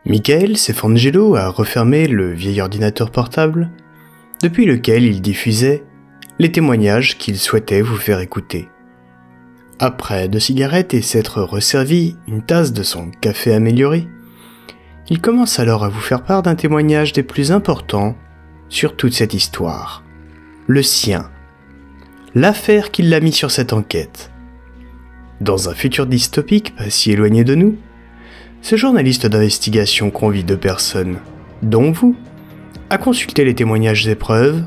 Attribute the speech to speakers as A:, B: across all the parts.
A: Michael Cefangelo a refermé le vieil ordinateur portable, depuis lequel il diffusait les témoignages qu'il souhaitait vous faire écouter. Après 2 cigarettes et s'être resservi une tasse de son café amélioré, il commence alors à vous faire part d'un témoignage des plus importants sur toute cette histoire. Le sien. L'affaire qui l'a mis sur cette enquête. Dans un futur dystopique pas si éloigné de nous, ce journaliste d'investigation convie 2 personnes, dont vous, à consulter les témoignages et preuves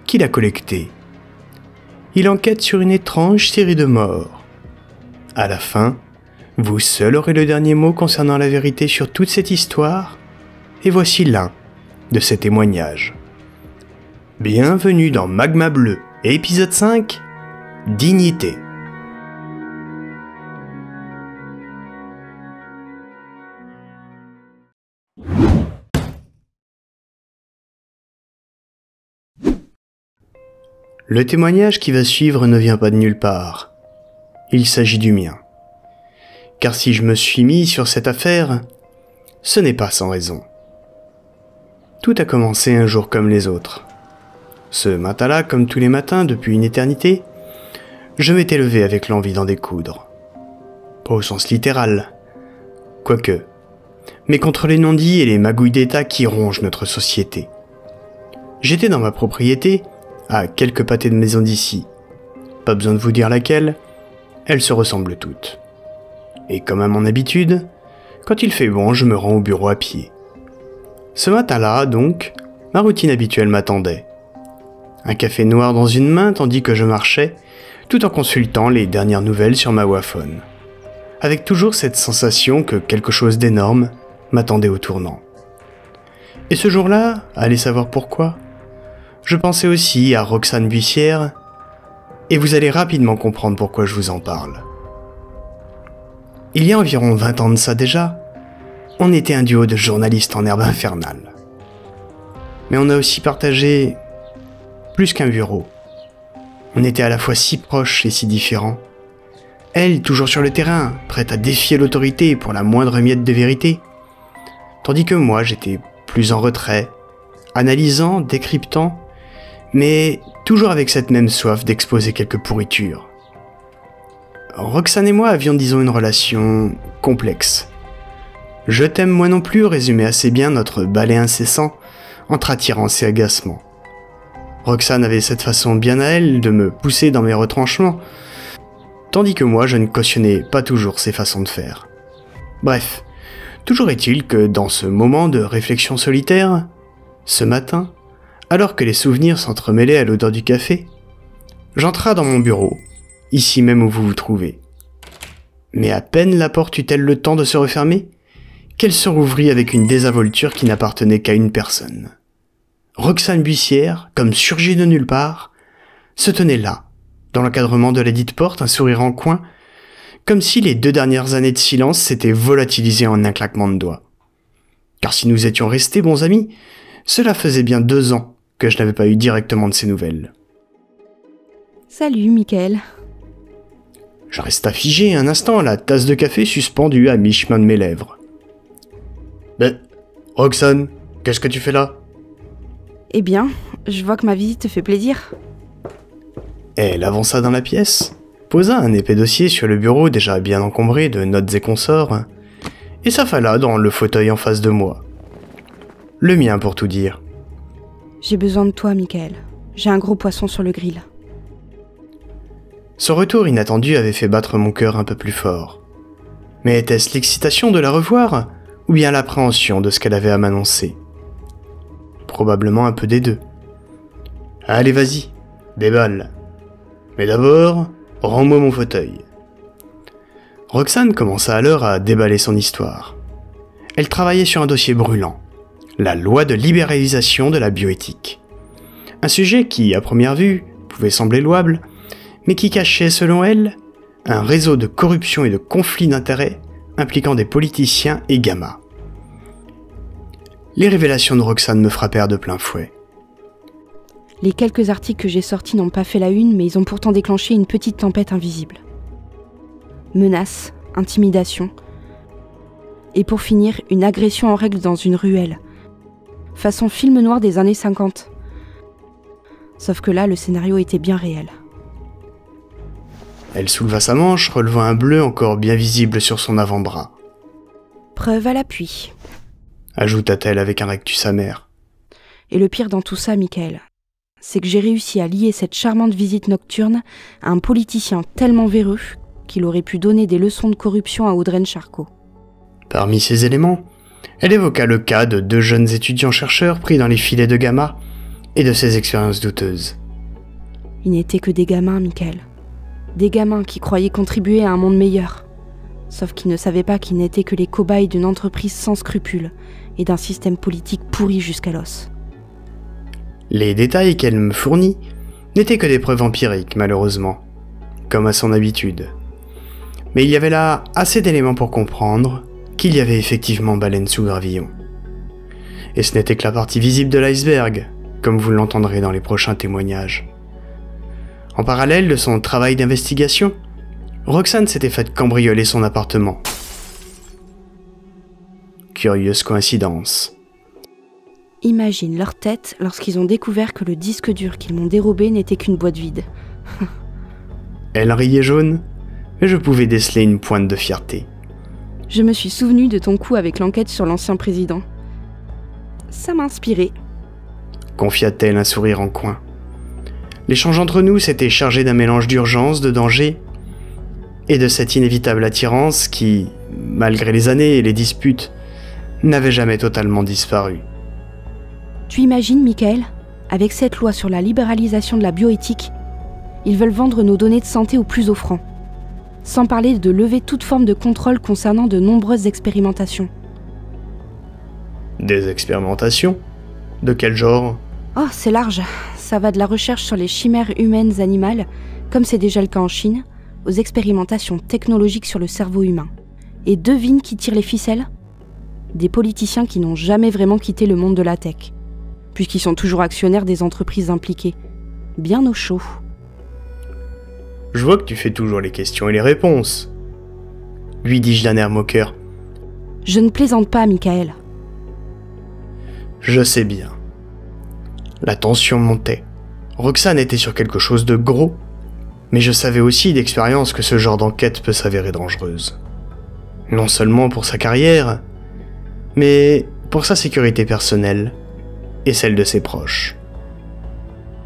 A: qu'il a collectés. Il enquête sur une étrange série de morts. À la fin, vous seul aurez le dernier mot concernant la vérité sur toute cette histoire, et voici l'un de ces témoignages. Bienvenue dans Magma Bleu, épisode 5, Dignité. Le témoignage qui va suivre ne vient pas de nulle part. Il s'agit du mien. Car si je me suis mis sur cette affaire, ce n'est pas sans raison. Tout a commencé un jour comme les autres. Ce matin-là, comme tous les matins depuis une éternité, je m'étais levé avec l'envie d'en découdre. Pas au sens littéral, quoique, mais contre les non-dits et les magouilles d'État qui rongent notre société. J'étais dans ma propriété, à quelques pâtés de maison d'ici. Pas besoin de vous dire laquelle, elles se ressemblent toutes. Et comme à mon habitude, quand il fait bon, je me rends au bureau à pied. Ce matin-là, donc, ma routine habituelle m'attendait. Un café noir dans une main tandis que je marchais, tout en consultant les dernières nouvelles sur ma Wafone. Avec toujours cette sensation que quelque chose d'énorme m'attendait au tournant. Et ce jour-là, allez savoir pourquoi, je pensais aussi à Roxane Buissière, et vous allez rapidement comprendre pourquoi je vous en parle. Il y a environ 20 ans de ça déjà, on était un duo de journalistes en herbe infernale. Mais on a aussi partagé plus qu'un bureau. On était à la fois si proches et si différents. Elle, toujours sur le terrain, prête à défier l'autorité pour la moindre miette de vérité. Tandis que moi, j'étais plus en retrait, analysant, décryptant, mais toujours avec cette même soif d'exposer quelques pourritures. Roxane et moi avions disons une relation complexe. Je t'aime moi non plus résumait assez bien notre balai incessant entre attirance et agacement. Roxane avait cette façon bien à elle de me pousser dans mes retranchements, tandis que moi je ne cautionnais pas toujours ses façons de faire. Bref, toujours est-il que dans ce moment de réflexion solitaire, ce matin, alors que les souvenirs s'entremêlaient à l'odeur du café, j'entrai dans mon bureau, ici même où vous vous trouvez. Mais à peine la porte eut-elle le temps de se refermer, qu'elle se rouvrit avec une désinvolture qui n'appartenait qu'à une personne. Roxane Buissière, comme surgie de nulle part, se tenait là, dans l'encadrement de la dite porte, un sourire en coin, comme si les 2 dernières années de silence s'étaient volatilisées en un claquement de doigts. Car si nous étions restés bons amis, cela faisait bien 2 ans que je n'avais pas eu directement de ses nouvelles.
B: Salut, Michael.
A: Je resta figé un instant, la tasse de café suspendue à mi-chemin de mes lèvres. Ben, Roxane, qu'est-ce que tu fais là ?
B: Eh bien, je vois que ma visite te fait plaisir.
A: Elle avança dans la pièce, posa un épais dossier sur le bureau déjà bien encombré de notes et consorts, et s'affala dans le fauteuil en face de moi. Le mien pour tout dire.
B: J'ai besoin de toi, Michael. J'ai un gros poisson sur le grill.
A: Ce retour inattendu avait fait battre mon cœur un peu plus fort. Mais était-ce l'excitation de la revoir, ou bien l'appréhension de ce qu'elle avait à m'annoncer ? Probablement un peu des deux. Allez, vas-y, déballe. Mais d'abord, rends-moi mon fauteuil. Roxane commença alors à déballer son histoire. Elle travaillait sur un dossier brûlant. La loi de libéralisation de la bioéthique. Un sujet qui, à première vue, pouvait sembler louable, mais qui cachait, selon elle, un réseau de corruption et de conflits d'intérêts impliquant des politiciens et gamins. Les révélations de Roxane me frappèrent de plein fouet.
B: Les quelques articles que j'ai sortis n'ont pas fait la une, mais ils ont pourtant déclenché une petite tempête invisible. Menaces, intimidations, Et pour finir, une agression en règle dans une ruelle. Façon film noir des années 50. Sauf que là, le scénario était bien réel.
A: Elle souleva sa manche, relevant un bleu encore bien visible sur son avant-bras.
B: Preuve à l'appui.
A: Ajouta-t-elle avec un rectus amer.
B: Et le pire dans tout ça, Michael, c'est que j'ai réussi à lier cette charmante visite nocturne à un politicien tellement véreux qu'il aurait pu donner des leçons de corruption à Audreyne Charcot.
A: Parmi ces éléments, elle évoqua le cas de 2 jeunes étudiants-chercheurs pris dans les filets de Gamma et de ses expériences douteuses.
B: Ils n'étaient que des gamins, Michael. Des gamins qui croyaient contribuer à un monde meilleur. Sauf qu'ils ne savaient pas qu'ils n'étaient que les cobayes d'une entreprise sans scrupules et d'un système politique pourri jusqu'à l'os.
A: Les détails qu'elle me fournit n'étaient que des preuves empiriques, malheureusement, comme à son habitude. Mais il y avait là assez d'éléments pour comprendre qu'il y avait effectivement baleine sous gravillon. Et ce n'était que la partie visible de l'iceberg, comme vous l'entendrez dans les prochains témoignages. En parallèle de son travail d'investigation, Roxane s'était faite cambrioler son appartement. Curieuse coïncidence.
B: Imagine leur tête lorsqu'ils ont découvert que le disque dur qu'ils m'ont dérobé n'était qu'une boîte vide.
A: Elle riait jaune, mais je pouvais déceler une pointe de fierté.
B: Je me suis souvenu de ton coup avec l'enquête sur l'ancien président. Ça m'a inspiré.
A: Confia-t-elle un sourire en coin. L'échange entre nous s'était chargé d'un mélange d'urgence, de danger, et de cette inévitable attirance qui, malgré les années et les disputes, n'avait jamais totalement disparu.
B: Tu imagines, Michael, avec cette loi sur la libéralisation de la bioéthique, ils veulent vendre nos données de santé aux plus offrants. Sans parler de lever toute forme de contrôle concernant de nombreuses expérimentations.
A: Des expérimentations ? De quel genre ?
B: Oh, c'est large. Ça va de la recherche sur les chimères humaines animales, comme c'est déjà le cas en Chine, aux expérimentations technologiques sur le cerveau humain. Et devine qui tire les ficelles ? Des politiciens qui n'ont jamais vraiment quitté le monde de la tech, puisqu'ils sont toujours actionnaires des entreprises impliquées. Bien au chaud.
A: Je vois que tu fais toujours les questions et les réponses, lui dis-je d'un air moqueur.
B: Je ne plaisante pas, Michael.
A: Je sais bien. La tension montait. Roxane était sur quelque chose de gros, mais je savais aussi d'expérience que ce genre d'enquête peut s'avérer dangereuse. Non seulement pour sa carrière, mais pour sa sécurité personnelle et celle de ses proches.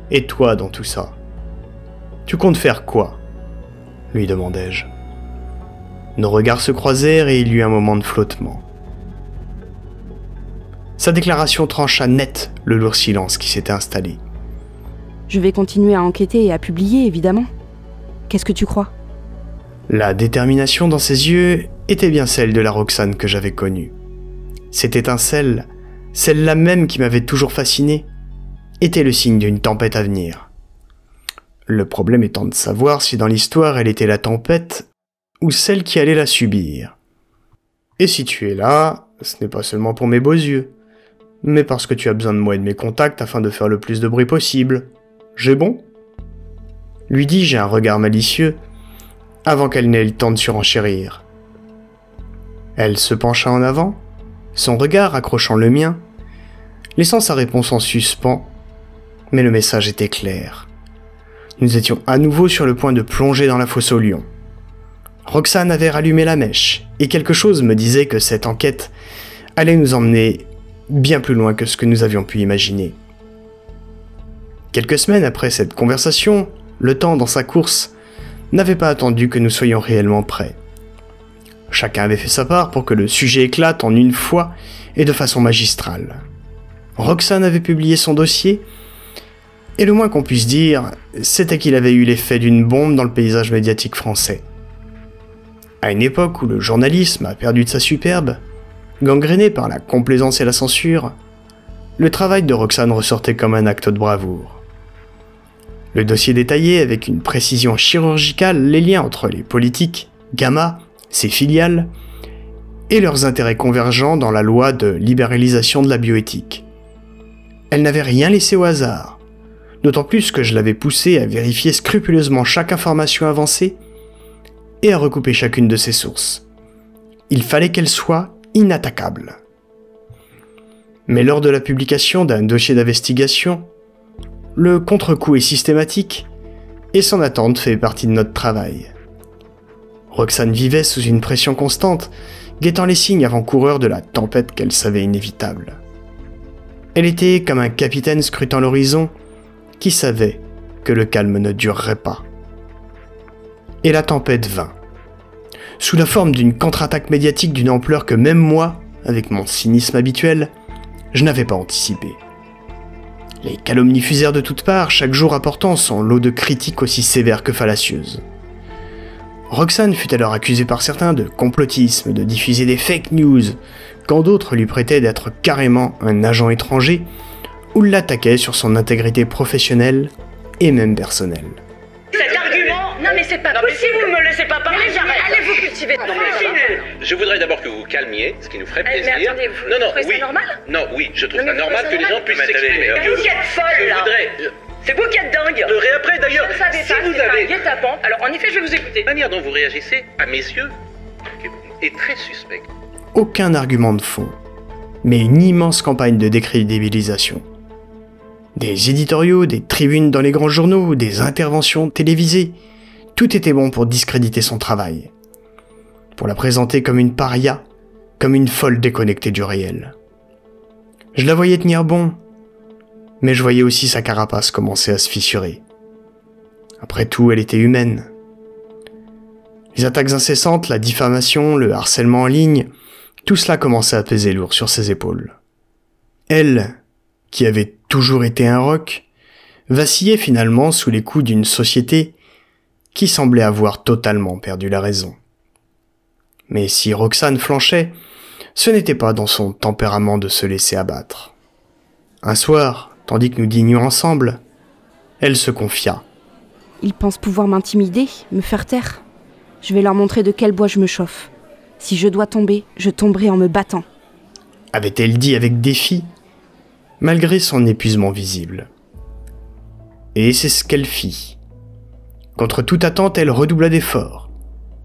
A: Et toi dans tout ça ? Tu comptes faire quoi ? Lui demandai-je. Nos regards se croisèrent et il y eut un moment de flottement. Sa déclaration trancha net le lourd silence qui s'était installé.
B: Je vais continuer à enquêter et à publier, évidemment. Qu'est-ce que tu crois ?
A: La détermination dans ses yeux était bien celle de la Roxane que j'avais connue. Cette étincelle, celle-là même qui m'avait toujours fasciné, était le signe d'une tempête à venir. Le problème étant de savoir si dans l'histoire elle était la tempête ou celle qui allait la subir. Et si tu es là, ce n'est pas seulement pour mes beaux yeux, mais parce que tu as besoin de moi et de mes contacts afin de faire le plus de bruit possible. J'ai bon ? Lui dis-je un regard malicieux, avant qu'elle n'ait le temps de surenchérir. Elle se pencha en avant, son regard accrochant le mien, laissant sa réponse en suspens, mais le message était clair. Nous étions à nouveau sur le point de plonger dans la fosse aux lions. Roxane avait rallumé la mèche, et quelque chose me disait que cette enquête allait nous emmener bien plus loin que ce que nous avions pu imaginer. Quelques semaines après cette conversation, le temps dans sa course n'avait pas attendu que nous soyons réellement prêts. Chacun avait fait sa part pour que le sujet éclate en une fois et de façon magistrale. Roxane avait publié son dossier, et le moins qu'on puisse dire, c'était qu'il avait eu l'effet d'une bombe dans le paysage médiatique français. À une époque où le journalisme a perdu de sa superbe, gangréné par la complaisance et la censure, le travail de Roxane ressortait comme un acte de bravoure. Le dossier détaillait avec une précision chirurgicale les liens entre les politiques, Gamma, ses filiales, et leurs intérêts convergents dans la loi de libéralisation de la bioéthique. Elle n'avait rien laissé au hasard, d'autant plus que je l'avais poussée à vérifier scrupuleusement chaque information avancée et à recouper chacune de ses sources. Il fallait qu'elle soit inattaquable. Mais lors de la publication d'un dossier d'investigation, le contre-coup est systématique et son attente fait partie de notre travail. Roxane vivait sous une pression constante, guettant les signes avant-coureurs de la tempête qu'elle savait inévitable. Elle était comme un capitaine scrutant l'horizon qui savait que le calme ne durerait pas. Et la tempête vint, sous la forme d'une contre-attaque médiatique d'une ampleur que même moi, avec mon cynisme habituel, je n'avais pas anticipé. Les calomnies fusèrent de toutes parts, chaque jour apportant son lot de critiques aussi sévères que fallacieuses. Roxane fut alors accusée par certains de complotisme, de diffuser des fake news, quand d'autres lui prêtaient d'être carrément un agent étranger ou l'attaquaient sur son intégrité professionnelle et même personnelle.
C: Cet argument... Non mais c'est pas possible, si vous ne me laissez pas parler, j'arrête. Allez vous cultiver de
D: Je voudrais d'abord que vous vous calmiez, ce qui nous ferait plaisir.
C: Mais attendez, vous trouvez ça normal?
D: Non, oui, je trouve ça normal que les gens puissent s'exprimer.
C: Mais vous qui êtes folle là. C'est vous qui êtes dingue.
D: Je voudrais après d'ailleurs,
C: Je ne savais
D: si
C: pas,
D: vous
C: c'est
D: avez...
C: un guet-apens. Alors en effet, je vais vous écouter.
D: La manière dont vous réagissez, à mes yeux, est très suspecte.
A: Aucun argument de fond, mais une immense campagne de décrédibilisation. Des éditoriaux, des tribunes dans les grands journaux, des interventions télévisées, tout était bon pour discréditer son travail, pour la présenter comme une paria, comme une folle déconnectée du réel. Je la voyais tenir bon, mais je voyais aussi sa carapace commencer à se fissurer. Après tout, elle était humaine. Les attaques incessantes, la diffamation, le harcèlement en ligne, tout cela commençait à peser lourd sur ses épaules. Elle, qui avait toujours été un roc, vacillait finalement sous les coups d'une société qui semblait avoir totalement perdu la raison. Mais si Roxane flanchait, ce n'était pas dans son tempérament de se laisser abattre. Un soir, tandis que nous dînions ensemble, elle se confia.
B: Ils pensent pouvoir m'intimider, me faire taire. Je vais leur montrer de quel bois je me chauffe. Si je dois tomber, je tomberai en me battant.
A: Avait-elle dit avec défi, malgré son épuisement visible. Et c'est ce qu'elle fit. Contre toute attente, elle redoubla d'efforts,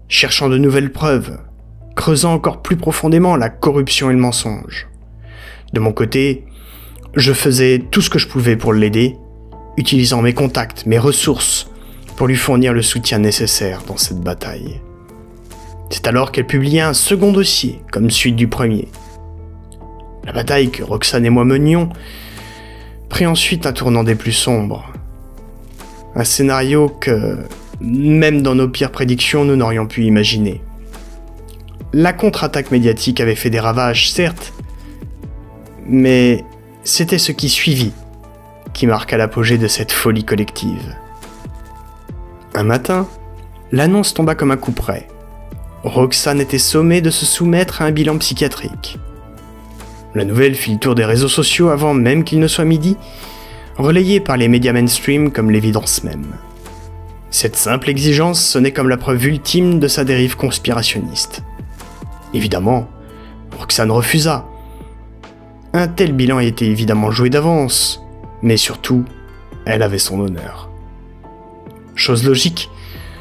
A: cherchant de nouvelles preuves, creusant encore plus profondément la corruption et le mensonge. De mon côté, je faisais tout ce que je pouvais pour l'aider, utilisant mes contacts, mes ressources, pour lui fournir le soutien nécessaire dans cette bataille. C'est alors qu'elle publia un second dossier, comme suite du premier. La bataille que Roxane et moi menions prit ensuite un tournant des plus sombres. Un scénario que, même dans nos pires prédictions, nous n'aurions pu imaginer. La contre-attaque médiatique avait fait des ravages, certes, mais c'était ce qui suivit qui marqua l'apogée de cette folie collective. Un matin, l'annonce tomba comme un coup près. Roxane était sommée de se soumettre à un bilan psychiatrique. La nouvelle fit le tour des réseaux sociaux avant même qu'il ne soit midi, relayée par les médias mainstream comme l'évidence même. Cette simple exigence sonnait comme la preuve ultime de sa dérive conspirationniste. Évidemment, Roxane refusa. Un tel bilan était évidemment joué d'avance, mais surtout, elle avait son honneur. Chose logique,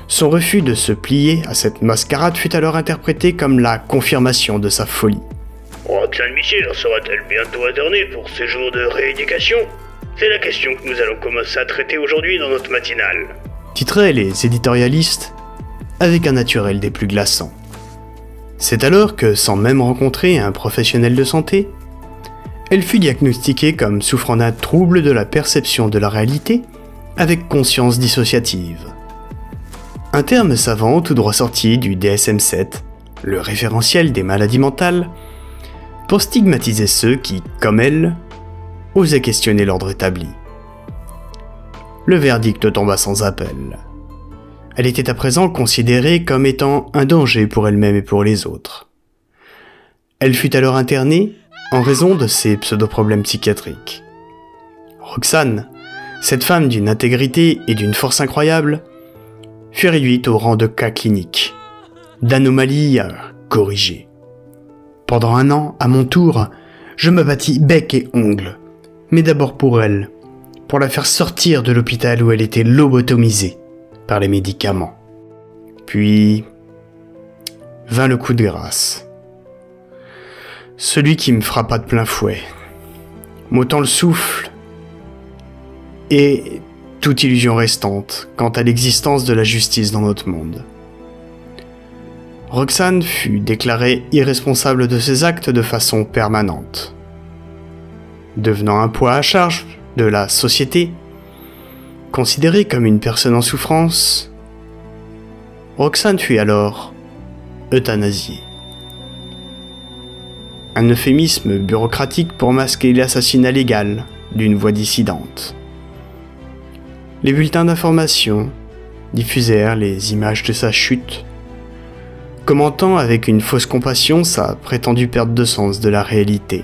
A: son refus de se plier à cette mascarade fut alors interprété comme la confirmation de sa folie.
E: Roxane Michel sera-t-elle bientôt internée pour ses jours de rééducation? C'est la question que nous allons commencer à traiter aujourd'hui dans notre matinale.
A: Titraient les éditorialistes avec un naturel des plus glaçants. C'est alors que, sans même rencontrer un professionnel de santé, elle fut diagnostiquée comme souffrant d'un trouble de la perception de la réalité avec conscience dissociative. Un terme savant tout droit sorti du DSM-7, le référentiel des maladies mentales, pour stigmatiser ceux qui, comme elle, osaient questionner l'ordre établi. Le verdict tomba sans appel. Elle était à présent considérée comme étant un danger pour elle-même et pour les autres. Elle fut alors internée en raison de ses pseudo-problèmes psychiatriques. Roxane, cette femme d'une intégrité et d'une force incroyable, fut réduite au rang de cas clinique, d'anomalie à corriger. Pendant 1 an, à mon tour, je me battis bec et ongles, mais d'abord pour elle, pour la faire sortir de l'hôpital où elle était lobotomisée par les médicaments. Puis vint le coup de grâce. Celui qui me frappa de plein fouet, m'ôtant le souffle et toute illusion restante quant à l'existence de la justice dans notre monde. Roxane fut déclarée irresponsable de ses actes de façon permanente. Devenant un poids à charge de la société, considérée comme une personne en souffrance, Roxane fut alors euthanasiée. Un euphémisme bureaucratique pour masquer l'assassinat légal d'une voix dissidente. Les bulletins d'information diffusèrent les images de sa chute, commentant avec une fausse compassion sa prétendue perte de sens de la réalité.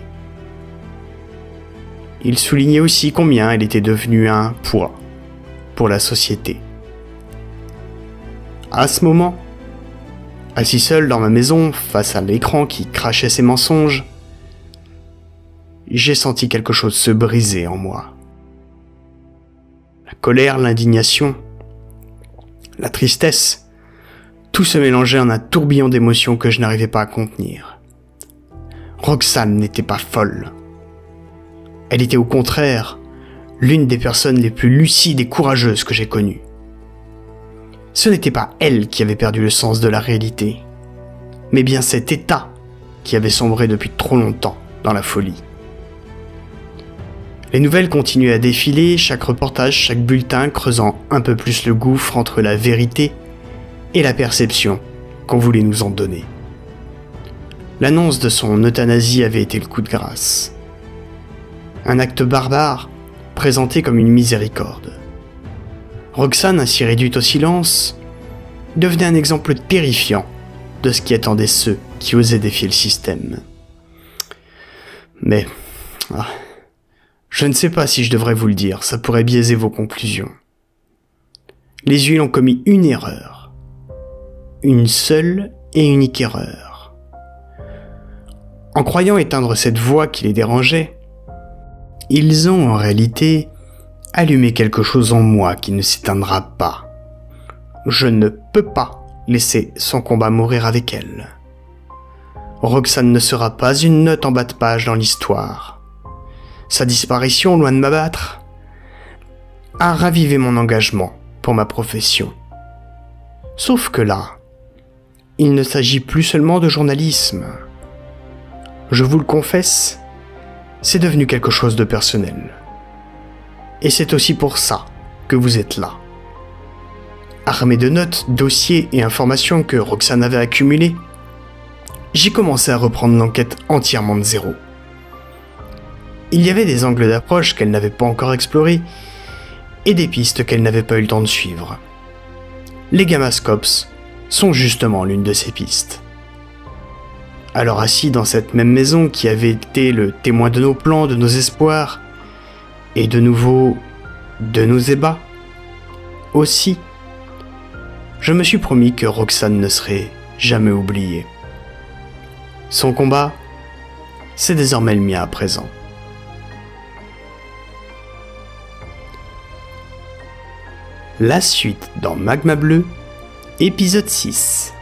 A: Ils soulignaient aussi combien elle était devenue un poids pour la société. À ce moment, assis seul dans ma maison, face à l'écran qui crachait ses mensonges, j'ai senti quelque chose se briser en moi. La colère, l'indignation, la tristesse, tout se mélangeait en un tourbillon d'émotions que je n'arrivais pas à contenir. Roxane n'était pas folle. Elle était au contraire l'une des personnes les plus lucides et courageuses que j'ai connues. Ce n'était pas elle qui avait perdu le sens de la réalité, mais bien cet état qui avait sombré depuis trop longtemps dans la folie. Les nouvelles continuaient à défiler, chaque reportage, chaque bulletin creusant un peu plus le gouffre entre la vérité et la perception qu'on voulait nous en donner. L'annonce de son euthanasie avait été le coup de grâce. Un acte barbare présenté comme une miséricorde. Roxane, ainsi réduite au silence, devenait un exemple terrifiant de ce qui attendait ceux qui osaient défier le système. Mais, je ne sais pas si je devrais vous le dire, ça pourrait biaiser vos conclusions. Les huiles ont commis une erreur. Une seule et unique erreur. En croyant éteindre cette voix qui les dérangeait, ils ont en réalité allumé quelque chose en moi qui ne s'éteindra pas. Je ne peux pas laisser son combat mourir avec elle. Roxane ne sera pas une note en bas de page dans l'histoire. Sa disparition, loin de m'abattre, a ravivé mon engagement pour ma profession. Sauf que là, il ne s'agit plus seulement de journalisme. Je vous le confesse, c'est devenu quelque chose de personnel. Et c'est aussi pour ça que vous êtes là. Armé de notes, dossiers et informations que Roxane avait accumulées, j'ai commencé à reprendre l'enquête entièrement de zéro. Il y avait des angles d'approche qu'elle n'avait pas encore explorés et des pistes qu'elle n'avait pas eu le temps de suivre. Les Gamascopes sont justement l'une de ces pistes. Alors assis dans cette même maison qui avait été le témoin de nos plans, de nos espoirs, et de nouveau de nos ébats, aussi, je me suis promis que Roxane ne serait jamais oubliée. Son combat, c'est désormais le mien à présent. La suite dans Magma Bleu, épisode 6.